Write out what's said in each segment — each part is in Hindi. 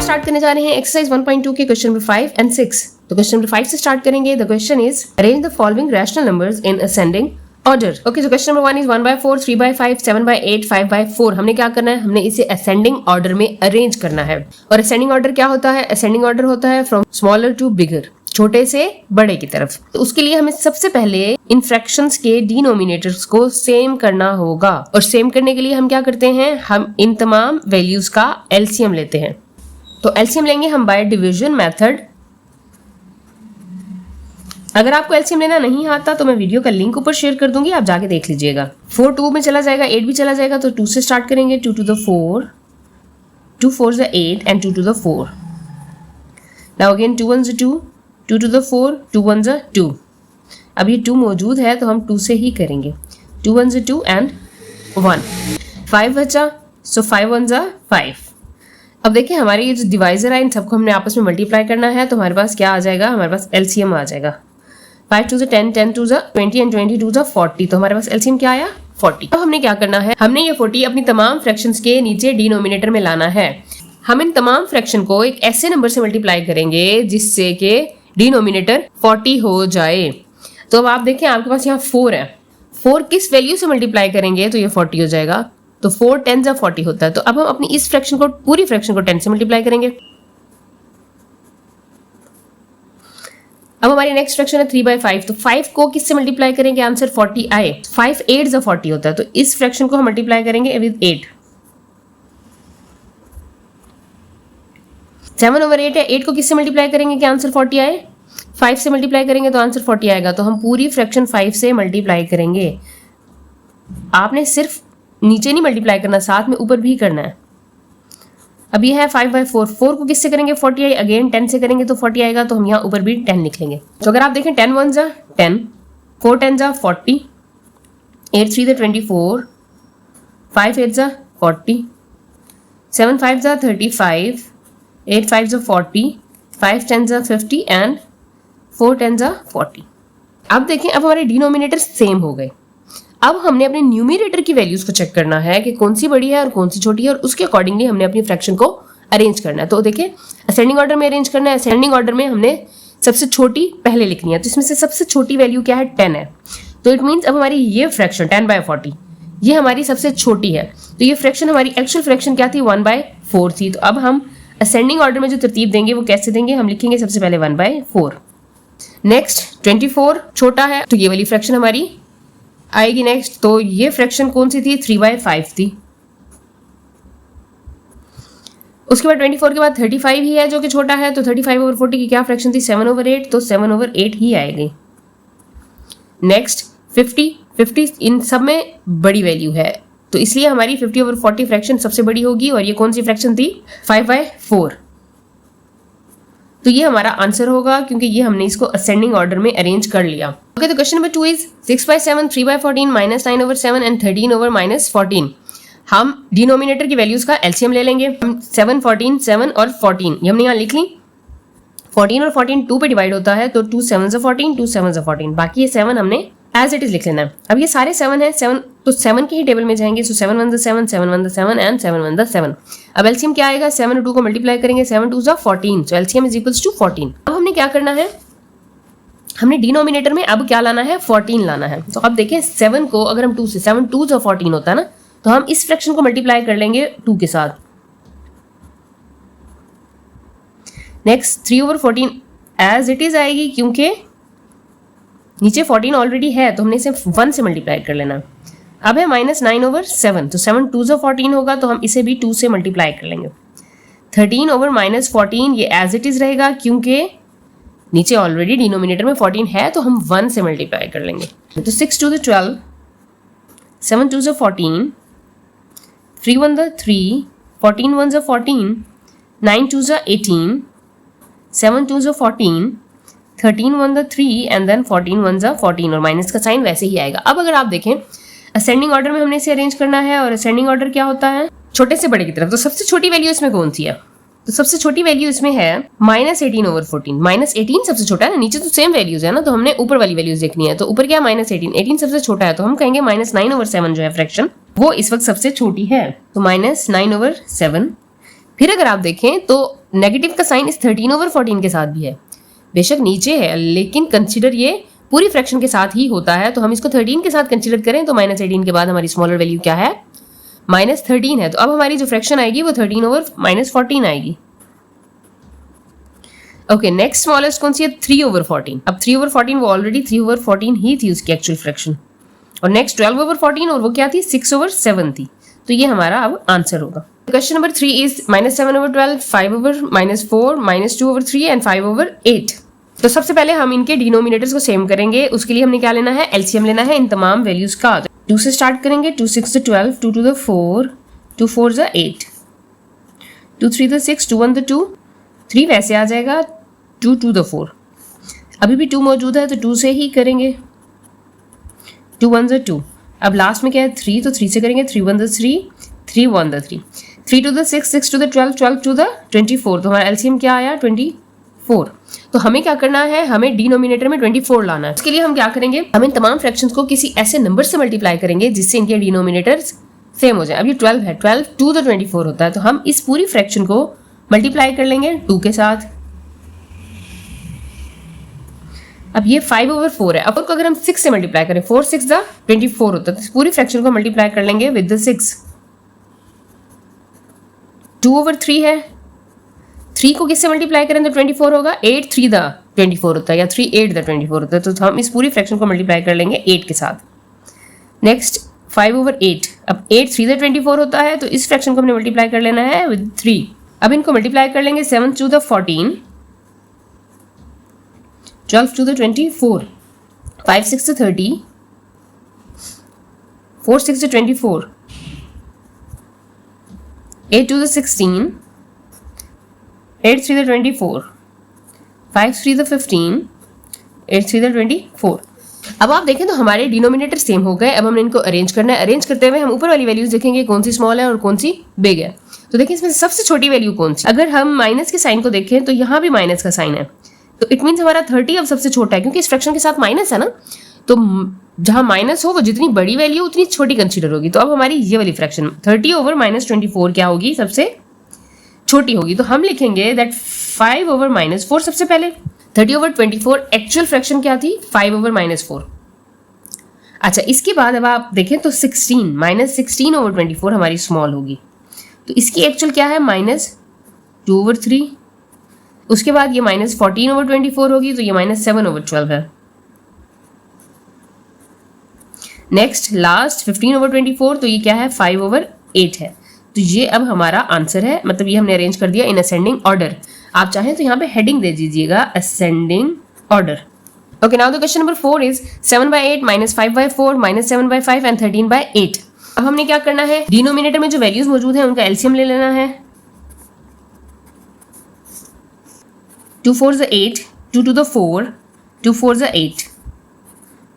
स्टार्ट करने जा रहे हैं एक्सरसाइज 1.2 के क्वेश्चन नंबर 5 एंड 6। तो क्वेश्चन नंबर 5 से स्टार्ट करेंगे। The question is arrange the following rational numbers in ascending order. Okay, तो क्वेश्चन नंबर 1 इज 1/4, 3/5, 7/8, 5/4। हमने क्या करना है, हमने इसे असेंडिंग ऑर्डर में अरेंज करना है। और असेंडिंग ऑर्डर क्या होता है, असेंडिंग ऑर्डर होता है फ्रॉम स्मॉलर टू बिगर, छोटे से बड़े की तरफ। तो उसके लिए हमें सबसे पहले इन फ्रैक्शंस के डिनोमिनेटर्स को सेम करना होगा। और सेम करने के लिए हम क्या करते हैं, हम इन तमाम वैल्यूज का एलसीएम लेते हैं। तो एलसीएम लेंगे हम बाय डिवीजन मेथड। अगर आपको एलसीएम लेना नहीं आता तो मैं वीडियो का लिंक ऊपर शेयर कर दूंगी, आप जाके देख लीजिएगा। 4 2 में चला जाएगा, 8 भी चला जाएगा, तो 2 से स्टार्ट करेंगे। 2 to the 4, 2 4s are 8 and 2 to the 4. Now again 2 1s are 2, 2 to the 4, 2 1s are 2. अब ये 2 मौजूद है तो हम 2 से ही करेंगे। 2 1s are 2 and 1. 5 बचा, so 5 1s are 5. अब देखिए हमारे ये जो डिवाइजर है इन सबको हमने आपस में मल्टीप्लाई करना है, तो हमारे पास क्या आ जाएगा, हमारे पास एलसीएम आ जाएगा। 5 2s are 10, 10 2s are 20 and 20 2s are 40। तो हमारे पास एलसीएम क्या आया, 40। अब हमने क्या करना है, हमने ये 40 अपनी तमाम फ्रैक्शंस के नीचे डिनोमिनेटर में लाना है। हम इन तमाम फ्रैक्शन को एक ऐसे नंबर से मल्टीप्लाई करेंगे जिससे कि डिनोमिनेटर 40 हो जाए। तो अब आप देखें आपके पास यहाँ 4 है, 4 किस वैल्यू से मल्टीप्लाई करेंगे तो ये 40 हो जाएगा। तो 4 10s are 40 होता है। तो अब हम अपनी इस फ्रैक्शन को, पूरी फ्रैक्शन को 10 से मल्टीप्लाई करेंगे। अब हमारी नेक्स्ट फ्रैक्शन है 3/5। तो 5 को किससे मल्टीप्लाई करेंगे, आंसर 40 आए। 5 8s are 40 होता है, तो इस फ्रैक्शन को हम मल्टीप्लाई करेंगे विद 8। 7/8 है, 8 को किससे मल्टीप्लाई करेंगे कि आंसर 40 आए। 5 से मल्टीप्लाई करेंगे तो आंसर 40 आएगा। तो हम पूरी फ्रैक्शन 5 से मल्टीप्लाई करेंगे। आपने सिर्फ नीचे नहीं मल्टीप्लाई करना, साथ में ऊपर भी करना है। अब ये है 5/4, 4 को किससे करेंगे 40 आई, अगेन 10 से करेंगे तो 40 आएगा। तो हम यहाँ ऊपर भी 10 लिख लेंगे। तो अगर आप देखें 10 1s are 10, 4 10s are 40, 8 3s are 24, 5 8s are 40, 7 5s are 35, 8 5s are 40, 5 10s are 50 and 4 10s are 40। अब देखें अब हमारे डिनोमिनेटर सेम हो गए। अब हमने अपने न्यूमरेटर की वैल्यूज को चेक करना है कि कौन सी बड़ी है और कौन सी छोटी है, और उसके अकॉर्डिंगली हमने अपनी फ्रैक्शन को अरेंज करना है। तो देखिए असेंडिंग ऑर्डर में अरेंज करना है। असेंडिंग ऑर्डर में हमने सबसे छोटी पहले लिखनी है, तो इसमें से सबसे छोटी वैल्यू क्या है, 10 है। तो इट मीन्स अब हमारी ये फ्रैक्शन 10/40 ये हमारी सबसे छोटी है। तो ये फ्रैक्शन हमारी एक्चुअल फ्रैक्शन क्या थी, 1/4 थी। तो अब हम असेंडिंग ऑर्डर में जो तरतीब देंगे वो कैसे देंगे, हम लिखेंगे सबसे पहले 1/4। नेक्स्ट 24 छोटा है, तो ये वाली फ्रैक्शन हमारी आएगी नेक्स्ट। तो ये फ्रैक्शन कौन सी थी, 3/5 थी। उसके बाद 24 के बाद 35 ही है जो कि छोटा है। तो 35/40 की क्या फ्रैक्शन थी, 7/8। तो 7/8 ही आएगी। नेक्स्ट 50 इन सब में बड़ी वैल्यू है, तो इसलिए हमारी 50/40 फ्रैक्शन सबसे बड़ी होगी। और ये कौन सी फ्रैक्शन थी, 5/4। तो ये हमारा आंसर होगा क्योंकि ये हमने इसको असेंडिंग ऑर्डर में अरेंज कर लिया। ओके, तो क्वेश्चन नंबर 2 इज 6/7, 3/14, -9/7 एंड 13/-14। हम डिनोमिनेटर की वैल्यूज का एलसीएम ले लेंगे। हम 7 14 7 और 14 ये हमने यहाँ लिख ली। 14 और 14 2 पे डिवाइड होता है, तो 2 7s are 14, 2 7s are 14। बाकी ये 7 हमने एज इट इज लिख लेना है। अब ये सारे 7 है, 7 तो 7 के ही टेबल में जाएंगे। सो 7 1s are 7, 7 1s are 7 and 7 1s are 7। अब एलसीएम क्या आएगा, 7 और 2 को मल्टीप्लाई करेंगे, 7 2s are 14। So LCM is equals to 14। अब हमने क्या करना है, हमने डिनोमिनेटर में अब क्या लाना है, 14 लाना है। तो अब देखिए 7 को अगर हम 2 से, 7 2s are 14 होता है ना, तो हम इस फ्रैक्शन को मल्टीप्लाई कर लेंगे 2 के साथ। नेक्स्ट 3/14 एज इट इज आएगी क्योंकि नीचे 14 ऑलरेडी है, तो हमने इसे 1 से मल्टीप्लाई कर लेना। अब है -9/7, तो 7 2s are 14 होगा, तो हम इसे भी 2 से मल्टीप्लाई कर लेंगे। 13/-14 ये एज इट इज रहेगा क्योंकि नीचे ऑलरेडी डिनोमिनेटर में 14 है, तो हम 1 से मल्टीप्लाई कर लेंगे। तो 6 2s are 12, 7 2s are 14, 3 1s are 3, 14 1s are 14, 9 2s are 18, 7 2s are 14, 13 1s are 3 and then 14 1s are 14, और माइनस का साइन वैसे ही आएगा। अब अगर आप देखें असेंडिंग ऑर्डर में हमने इसे अरेंज करना है, और असेंडिंग ऑर्डर क्या होता है, छोटे से बड़े की तरफ। तो सबसे छोटी वैल्यू इसमें कौन सी है, तो सबसे छोटी वैल्यू इसमें है -18/14। -18 सबसे छोटा है ना, नीचे तो सेम वैल्यूज है ना, तो हमने ऊपर वाली वैल्यूज देखनी है। तो ऊपर क्या है, -18 सबसे छोटा है, तो हम कहेंगे -9/7 जो है फ्रैक्शन वो इस वक्त सबसे छोटी है। तो -9/7 फिर अगर आप देखें तो नेगेटिव का साइन इस 13/14 के साथ भी है, बेशक नीचे है लेकिन कंसिडर ये पूरी फ्रैक्शन के साथ ही होता है, तो हम इसको 13 के साथ कंसिडर करें तो -18 के बाद हमारी स्मॉलर वैल्यू क्या है, -13 है। तो अब हमारी जो फ्रैक्शन आएगी वो 13/-14 आएगी। ओके, नेक्स्ट स्मॉलेस्ट कौन सी है, 3/14। अब 3/14 वो ऑलरेडी 3/14 ही थी उसकी एक्चुअल फ्रैक्शन, और नेक्स्ट 12/14 और वो क्या थी, 6/7 थी। तो ये हमारा अब आंसर होगा। Question number 3 is -7/12, 5/-4, -2/3 and 5/8। तो सबसे पहले हम इनके डिनोमिनेटर्स को सेम करेंगे। उसके लिए हमने क्या लेना है, एलसीएम लेना है इन तमाम वैल्यूज का। 2 से स्टार्ट करेंगे, 2 6 12, 2 2 4, 2 4 8, 2 3 6, 2 1 2, 3 वैसे आ जाएगा, 2 2 4। अभी भी 2 मौजूद है तो 2 से ही करेंगे, 2 1 2। अब लास्ट में क्या है, 3, तो 3 से करेंगे, 3 1 3, 3 1 3, 3 2 6, 6 2 12, 12 2 24। तो हमारा एलसीएम क्या आया, 24। तो हमें क्या करना है, हमें डिनोमिनेटर में 24 लाना है। इसके लिए हम क्या करेंगे, हम इन तमाम फ्रैक्शंस को किसी ऐसे नंबर से मल्टीप्लाई करेंगे जिससे इनके डिनोमिनेटर्स सेम हो जाए। अब ये 12 है, 12 2 द 24 होता है, तो हम इस पूरी फ्रैक्शन को मल्टीप्लाई कर लेंगे 2 के साथ। अब ये 5/4 है। अब अगर हम 6 से मल्टीप्लाई करें, 4 6 द 24 होता है, तो इस पूरी फ्रैक्शन को मल्टीप्लाई कर लेंगे विद द 6। 2/3 है, 3 को किससे मल्टीप्लाई करें तो 24 होगा, 8 3 द 24 होता है, या 3 8 द 24 होता है, तो हम इस पूरी फ्रैक्शन को मल्टीप्लाई कर लेंगे 8 के साथ। नेक्स्ट 5/8। अब 8 3 द 24 होता है, तो इस फ्रैक्शन को हमने मल्टीप्लाई कर लेना है विद 3। अब इनको मल्टीप्लाई कर लेंगे, 7 2 the 14, 12 2 the 24, 5 6 the 30, 4 6 the 24, 8 2 the 16, 8 3 the 24, 5 3 the 15, 8 3 the 24। अब आप देखें तो हमारे डिनोमिनेटर सेम हो गए। अब हमने इनको अरेंज करना है। अरेंज करते हुए हम ऊपर वाली वैल्यूज देखेंगे कौन सी स्मॉल है और कौन सी बिग है। तो देखिए इसमें सबसे छोटी वैल्यू कौन सी, अगर हम माइनस के साइन को देखें तो यहाँ भी माइनस का साइन है, तो इट मीन्स हमारा 30 अब सबसे छोटा है, क्योंकि इस फ्रैक्शन के साथ माइनस है ना, तो जहां माइनस हो वो जितनी बड़ी वैल्यू उतनी छोटी कंसीडर होगी। तो अब हमारी ये वाली फ्रैक्शन 30/-24 क्या होगी, सबसे छोटी होगी। तो हम लिखेंगे दैट 5/-4 सबसे पहले। 30/24 एक्चुअल फ्रैक्शन क्या थी, 5/-4। अच्छा, इसके बाद अब आप देखें तो 16/24 हमारी स्मॉल होगी, तो इसकी एक्चुअल क्या है, -2/3। उसके बाद ये -14/24 होगी, तो ये -7/12 है। नेक्स्ट लास्ट 15/24, तो ये क्या है, 5/8 है। तो ये अब हमारा आंसर है, मतलब ये हमने अरेंज कर दिया इन असेंडिंग ऑर्डर। आप चाहें तो यहाँ पे हेडिंग दे दीजिएगा, ascending order. Okay, now the question number 4 is 7/8 -5/4 -7/5 and 13/8। अब हमने क्या करना है, डिनोमिनेटर में जो वैल्यूज मौजूद है उनका एलसीएम ले लेना है। 2 4 8, 2 2 4, 2 4 8,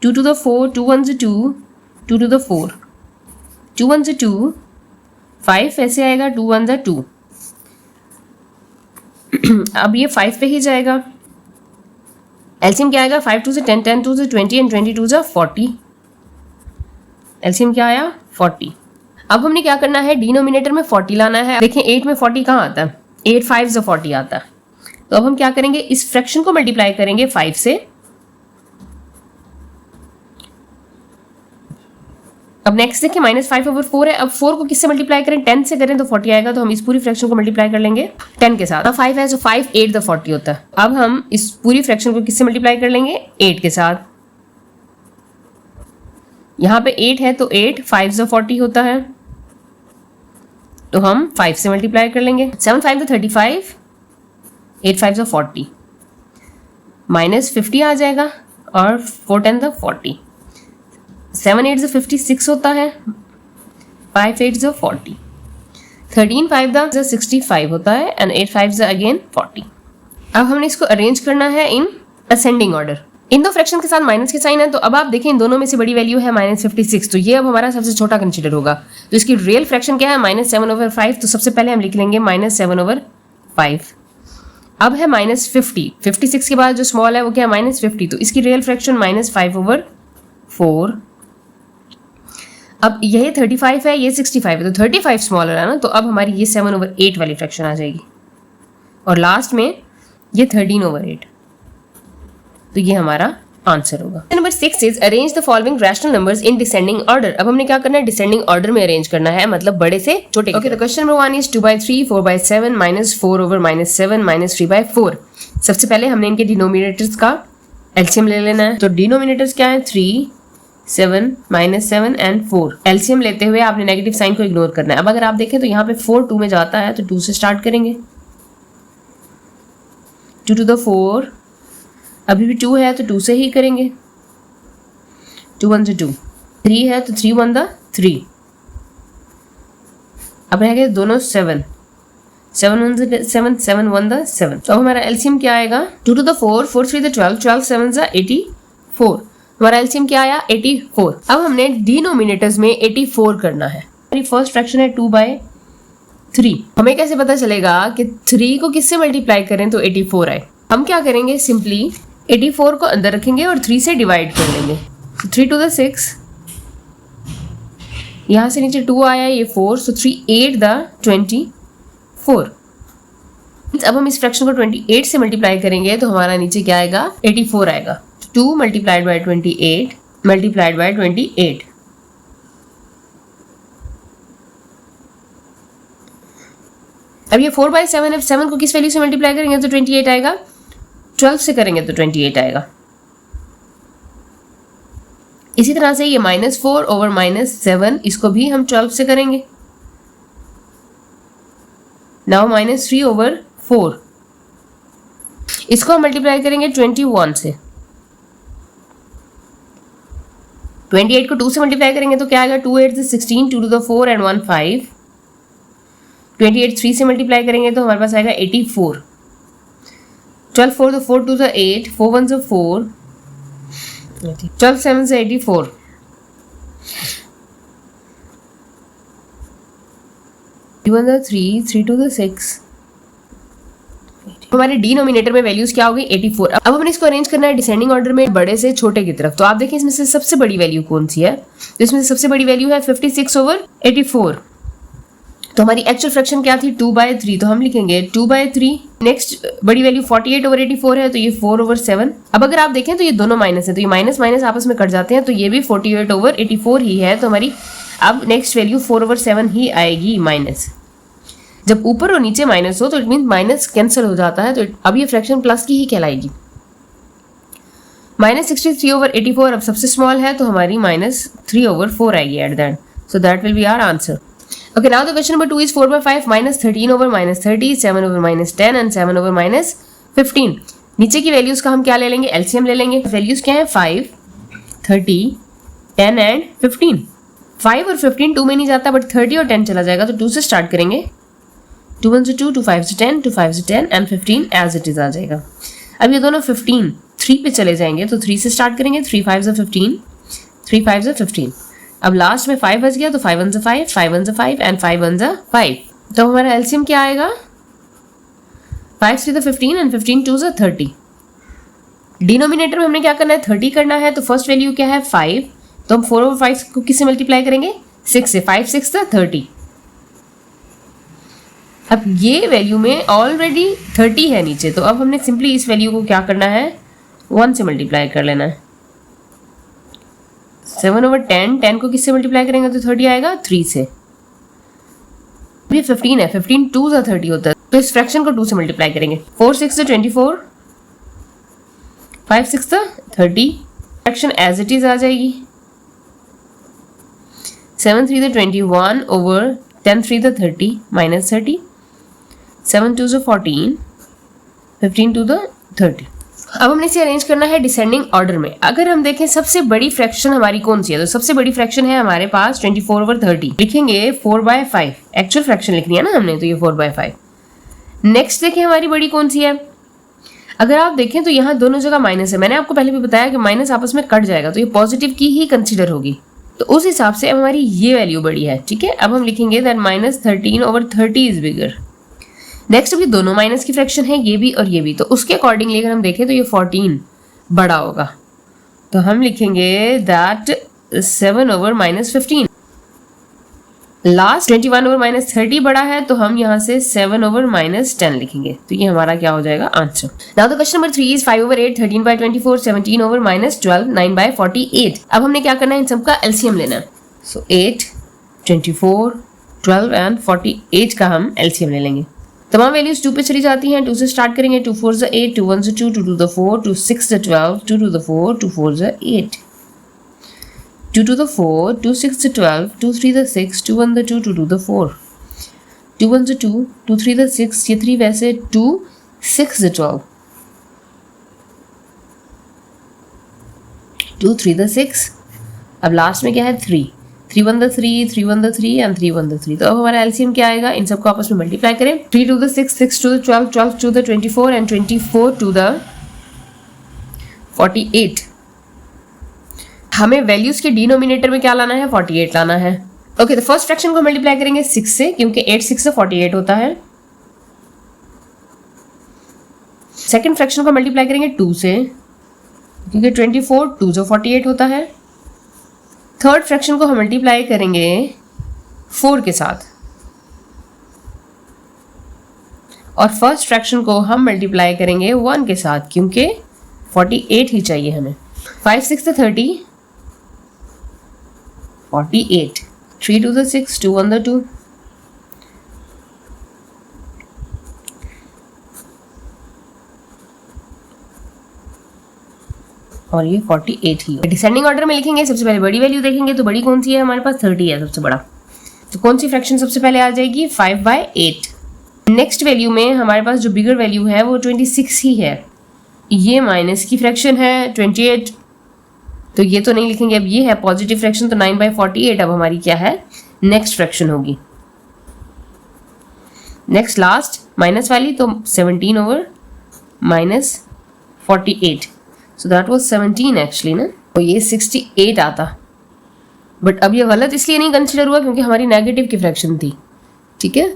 2 2 4, 2 1 2, 2 2 4, 2 1 2, 5 ऐसे आएगा, 2 1 2। अब ये 5 पे ही जाएगा। एलसीएम क्या आएगा, 5 2 से 10, 10 2 से 20 एंड 20 2 से 40। एलसीएम क्या आया, 40। अब हमने क्या करना है, डिनोमिनेटर में 40 लाना है। देखिए 8 में 40 कहाँ आता है, 8 5 से 40 आता है। तो अब हम क्या करेंगे, इस फ्रैक्शन को मल्टीप्लाई करेंगे 5 से। अब नेक्स्ट देखिए -5/4 है। अब 4 को किससे मल्टीप्लाई करें, 10 से करें तो 40 आएगा, तो हम इस पूरी फ्रैक्शन को मल्टीप्लाई कर लेंगे 10 के साथ। अब 5 है तो 5 8 द 40 होता है। अब हम इस पूरी फ्रैक्शन को किससे मल्टीप्लाई कर लेंगे, 8 के साथ। यहाँ पे 8 है तो 8 5 द 40 होता है, तो हम 5 से मल्टीप्लाई कर लेंगे। 7 5 द 35, 8 5 द 40, -50 आ जाएगा, और 4 10 द 40। 7 8 56 होता है, 5 8 40, 13 5 65 होता है, एंड 8 5 अगेन 40। अब हमने इसको अरेंज करना है इन असेंडिंग ऑर्डर। इन दो फ्रैक्शन के साथ माइनस के साइन है, तो अब आप देखें इन दोनों में से बड़ी वैल्यू है -56, तो ये अब हमारा सबसे छोटा कंसीडर होगा। तो इसकी रियल फ्रैक्शन क्या है, -7/5। तो सबसे पहले हम लिख लेंगे -7/5। अब है -50, 56 के बाद जो स्मॉल है वो क्या है, -50। तो इसकी रियल फ्रैक्शन -5/4। अब ये 35 है, ये 65 है, तो 35 स्मॉलर है ना, तो अब हमारी ये 7/8 वाली फ्रैक्शन आ जाएगी और लास्ट में ये 13/8, तो ये हमारा आंसर होगा। Number 6 is arrange the following rational numbers in descending order. अब हमने क्या करना है, डिसेंडिंग ऑर्डर में अरेंज करना है, मतलब बड़े से छोटे। ओके, तो क्वेश्चन नंबर 1 इज 2/3, 4/7, -4/-7, -3/4। सबसे पहले हमने इनके डिनोमिनेटर्स का एलसीएम ले लेना है। तो डिनोमिनेटर्स क्या है, 3, 7, -7 एंड 4। एलसीएम लेते हुए आपने नेगेटिव साइन को इग्नोर करना है। अब अगर आप देखें तो यहाँ पे 4 2 में जाता है, तो 2 से स्टार्ट करेंगे। 2 to the 4, अभी भी 2 है तो 2 से ही करेंगे। 2 1 से 2, 3 है तो 3 1 3। अब रह गए दोनों 7, 7 1 7, 7 1 7। तो अब हमारा एलसीएम क्या आएगा, 2 to the 4, 4 3 12, 12 7 84। हमारा एलसीएम क्या आया, 84। अब हमने डिनोमिनेटर्स में 84 करना है। हमारी फर्स्ट फ्रैक्शन है 2/3। हमें कैसे पता चलेगा कि 3 को किससे मल्टीप्लाई करें तो 84 आए। हम क्या करेंगे, सिंपली 84 को अंदर रखेंगे और 3 से डिवाइड कर लेंगे। 3 to the 6, यहाँ से नीचे 2 आया, ये 4, so 3 8 the 24। अब हम इस फ्रैक्शन को 28 से मल्टीप्लाई करेंगे तो हमारा नीचे क्या आएगा, 84 आएगा। 2 multiplied by 28 multiplied by 28। अब ये 4/7 है, 7 को किस वैल्यू से मल्टीप्लाई करेंगे तो 28 आएगा, 12 से करेंगे तो 28 आएगा। इसी तरह से ये -4/-7, इसको भी हम 12 से करेंगे। नाउ -3/4, इसको हम मल्टीप्लाई करेंगे 21 से। 28 को 2 से मल्टीप्लाई करेंगे तो क्या आएगा, 2 8 16, 2 to the 4 and 1 5। 28 3 से मल्टीप्लाई करेंगे तो हमारे पास आएगा 84। 12 4 4 2 8, 4 1 4, 12 7 से 84। 1 3, 3 2 6। हमारे डिनोमिनेटर में वैल्यूज क्या होगी, 84। अब हमने इसको अरेंज करना है डिसेंडिंग ऑर्डर में, बड़े से छोटे की तरफ। तो आप देखिए इसमें से सबसे बड़ी वैल्यू कौन सी है, तो इसमें से सबसे बड़ी वैल्यू है 56/84। तो हमारी एक्चुअल फ्रैक्शन क्या थी, 2/3, तो हम लिखेंगे 2/3। नेक्स्ट बड़ी वैल्यू 48/84 है, तो ये 4/7। अब अगर आप देखें तो ये दोनों माइनस है, तो ये माइनस माइनस आपस में कट जाते हैं, तो ये भी 48/84 ही है। तो हमारी अब नेक्स्ट वैल्यू 4/7 ही आएगी माइनस। जब ऊपर और नीचे माइनस हो तो इट मीन माइनस कैंसिल हो जाता है, तो अब ये फ्रैक्शन प्लस की ही कहलाएगी। -63/84 अब सबसे स्मॉल है, तो हमारी -3/4 आएगी at the end. So that will be our answer. Okay, now the question number 2 is 4/5 -13/-30, 7/-10 and 7/-15। नीचे की वैल्यूज का हम क्या ले लेंगे, एलसीएम ले लेंगे। वैल्यूज क्या है, 5, 30, 10 एंड 15। 5 और 15 2 में नहीं जाता, बट 30 और 10 चला जाएगा, तो 2 से स्टार्ट करेंगे। 2 1 से 2, 2 5 से 10, 2 5 से 10 एंड 15 एज इट इज आ जाएगा। अब ये दोनों 15 3 पे चले जाएंगे, तो 3 से स्टार्ट करेंगे। 3 5 से 15, 3 5 से 15। अब लास्ट में 5 बच गया, तो 5 1 से 5, 5 1 से 5 एंड 5 1 से 5। तो हमारा एलसीएम क्या आएगा, 5 3 से 15 एंड 15 2 से 30। डिनोमिनेटर में हमने क्या करना है, 30 करना है। तो फर्स्ट वैल्यू क्या है, 5, तो हम 4/5 को किससे मल्टीप्लाई करेंगे, 6 से। 5 6 से 30। अब ये वैल्यू में ऑलरेडी 30 है नीचे, तो अब हमने सिंपली इस वैल्यू को क्या करना है, 1 से मल्टीप्लाई कर लेना है। 7/10, 10 को किससे मल्टीप्लाई करेंगे तो 30 आएगा, 3 से। ये 15 है, 15 2 से 30 होता है, तो इस फ्रैक्शन को 2 से मल्टीप्लाई करेंगे। 4 6 से 24, 5 6 से 30। फ्रैक्शन एज इट इज आ जाएगी। 7 3 से 21/10 3 से 30 -30। 7 2 से 14, 15 2 से 30। अब हमने इसे अरेंज करना है डिसेंडिंग ऑर्डर में। अगर हम देखें सबसे बड़ी फ्रैक्शन हमारी कौन सी है, तो सबसे बड़ी फ्रैक्शन है हमारे पास 24/30। लिखेंगे 4/5, एक्चुअल फ्रैक्शन लिखनी है ना हमने, तो ये 4/5। नेक्स्ट देखें हमारी बड़ी कौन सी है। अगर आप देखें तो यहाँ दोनों जगह माइनस है। मैंने आपको पहले भी बताया कि माइनस आपस में कट जाएगा, तो ये पॉजिटिव की ही कंसिडर होगी। तो उस हिसाब से अब हमारी ये वैल्यू बड़ी है, ठीक है। अब हम लिखेंगे दैट -13/30 इज बिगर। नेक्स्ट अभी दोनों माइनस की फ्रैक्शन है, ये भी और ये भी, तो उसके अकॉर्डिंगली अगर हम देखें तो ये 14 बड़ा होगा, तो हम लिखेंगे दैट 7/-15। लास्ट 21 ओवर माइनस 30 बड़ा है तो हम यहाँ से 7 ओवर माइनस 10 लिखेंगे, तो ये हमारा क्या हो जाएगा answer. Now the question number 3 is 5 over 8, 13 by 24, 17 over minus 12, 9 by 48। अब हमने क्या करना है, इन सबका एलसीएम लेना है। सो 8, 24, 12 एंड 48 का हम एलसीएम ले लेंगे। तमाम वैल्यूज 2 पे चली जाती हैं, 2 से स्टार्ट करेंगे। 2 4 ज़ा 8, 2 1 ज़ा 2, 2 2 ज़ा 4, 2 6 ज़ा 12, 2 2 ज़ा 4, 2 4 ज़ा 8, 2 2 ज़ा 4, 2 6 ज़ा 12, 2 3 ज़ा 6, 2 1 ज़ा 2, 2 2 ज़ा 4, 2 1 ज़ा 2, 2 3 ज़ा 6, ये 3 वैसे 2 6 ज़ा 12, 2 3 ज़ा 6, अब लास्ट में क्या है 3, 3 1 ज़ा 3, 3 1 ज़ा 3 एंड 3 1 ज़ा 3। तो अब हमारा एलसीएम क्या आएगा, इन सबको आपस में मल्टीप्लाई करें। 3 2 ज़ा 6, 6 2 ज़ा 12, 12 2 ज़ा 24 एंड 24 2 ज़ा 48। हमें वैल्यूज के डिनोमिनेटर में क्या लाना है, 48 लाना है। ओके, तो फर्स्ट फ्रैक्शन को मल्टीप्लाई करेंगे 6 से, क्योंकि 8 6 से 48 होता है। सेकंड फ्रैक्शन को मल्टीप्लाई करेंगे 2 से, क्योंकि 24 2 से 48 होता है। थर्ड फ्रैक्शन को हम मल्टीप्लाई करेंगे 4 के साथ, और फर्स्ट फ्रैक्शन को हम मल्टीप्लाई करेंगे 1 के साथ, क्योंकि 48 ही चाहिए हमें। 5 6 से 30, 48, 3 2 ज़ा 6, 2 1 ज़ा 2, और ये 48 ही है। डिसेंडिंग ऑर्डर में लिखेंगे, सबसे पहले बड़ी वैल्यू देखेंगे, तो बड़ी कौन सी है हमारे पास, 30 है सबसे बड़ा। तो कौन सी फ्रैक्शन सबसे पहले आ जाएगी, 5/8। नेक्स्ट वैल्यू में हमारे पास जो बिगर वैल्यू है वो 26 ही है। ये माइनस की फ्रैक्शन है 28, तो ये तो नहीं लिखेंगे। अब ये है पॉजिटिव फ्रैक्शन, तो 9/48 अब हमारी क्या है, नेक्स्ट फ्रैक्शन होगी। नेक्स्ट लास्ट माइनस वाली, तो 17 over minus 48, so that was 17 actually ना, तो ये 68 आता। बट अब ये गलत इसलिए नहीं कंसिडर हुआ क्योंकि हमारी नेगेटिव की फ्रैक्शन थी, ठीक है।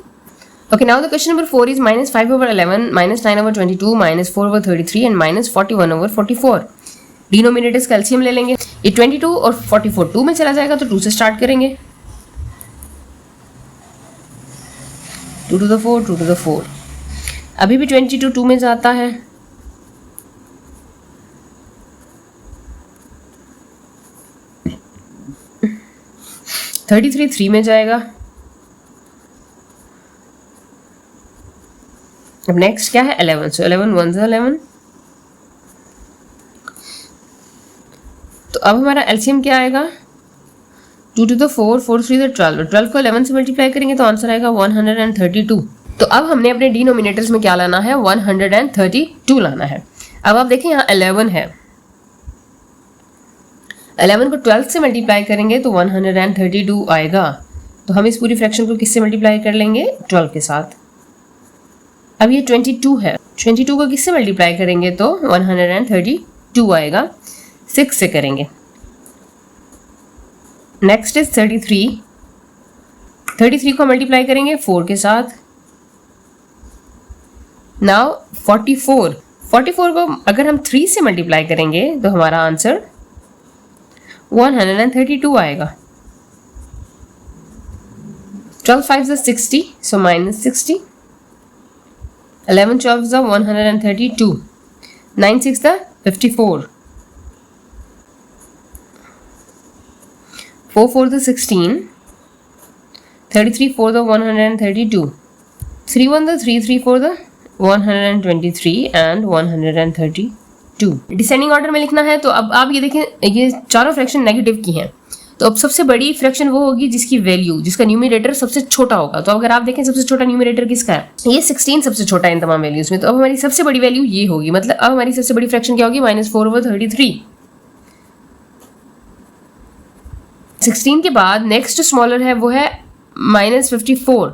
Okay, now the question number 4 is -5 over 11, -9 over 22, -4 over 33 and -41 over 44। Denominators का एलसीएम ले लेंगे। ये 22 और 44 2 में चला जाएगा, तो 2 से स्टार्ट करेंगे। 2 to the 4, 2 to the 4, अभी भी 22 2 में जाता है। थर्टी 3 में जाएगा। अब नेक्स्ट क्या है, 11, सो 11 1 ज़ा 11। तो अब हमारा एलसीएम क्या आएगा, 2 to the 4, 4 3 ज़ा 12, 12 को 11 से मल्टीप्लाई करेंगे तो आंसर आएगा 132। तो अब हमने अपने डिनोमिनेटर्स में क्या लाना है, 132 लाना है। अब आप देखें यहाँ 11 है, 11 को 12 से मल्टीप्लाई करेंगे तो 132 आएगा। तो हम इस पूरी फ्रैक्शन को किससे मल्टीप्लाई कर लेंगे, 12 के साथ। अब ये 22 है, 22 को किससे मल्टीप्लाई करेंगे तो 132 आएगा। 6 से करेंगे। नेक्स्ट इज 33, 33 को मल्टीप्लाई करेंगे 4 के साथ। नाउ 44, 44 को अगर हम 3 से मल्टीप्लाई करेंगे तो हमारा आंसर 132 आएगा। 12 5 ज़ा 60, सो -60। 11 12 ज़ा 132, 9 6 ज़ा 54, 4 4 ज़ा 16, 33 4 ज़ा 132, 3 1 ज़ा 3 3 4 ज़ा 123 एंड 132। डिसेंडिंग ऑर्डर में लिखना है। तो अब आप ये देखें, ये चारों फ्रैक्शन नेगेटिव की हैं, तो अब सबसे बड़ी फ्रैक्शन वो होगी जिसकी वैल्यू, जिसका न्यूमरेटर सबसे छोटा होगा। तो अगर आप देखें सबसे छोटा न्यूमरेटर किसका है, ये 16 सबसे छोटा है इन तमाम वैल्यूज में। तो अब हमारी सबसे बड़ी वैल्यू ये होगी, मतलब अब हमारी सबसे बड़ी फ्रैक्शन क्या होगी, -4 ओवर 33। 16 के बाद नेक्स्ट स्मॉलर है वो है -54,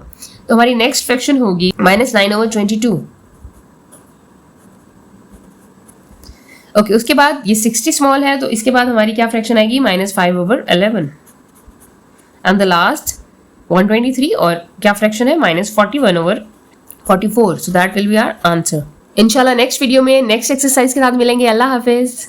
तो हमारी नेक्स्ट फ्रैक्शन होगी -9 ओवर 22। ओके, उसके बाद ये 60 स्मॉल है, तो इसके बाद हमारी क्या फ्रैक्शन आएगी, -5 ओवर 11 एंड द लास्ट 123, और क्या फ्रैक्शन है, -41 over 44। So that will be our answer. इंशाल्लाह नेक्स्ट वीडियो में नेक्स्ट एक्सरसाइज के साथ मिलेंगे। अल्लाह हाफिज।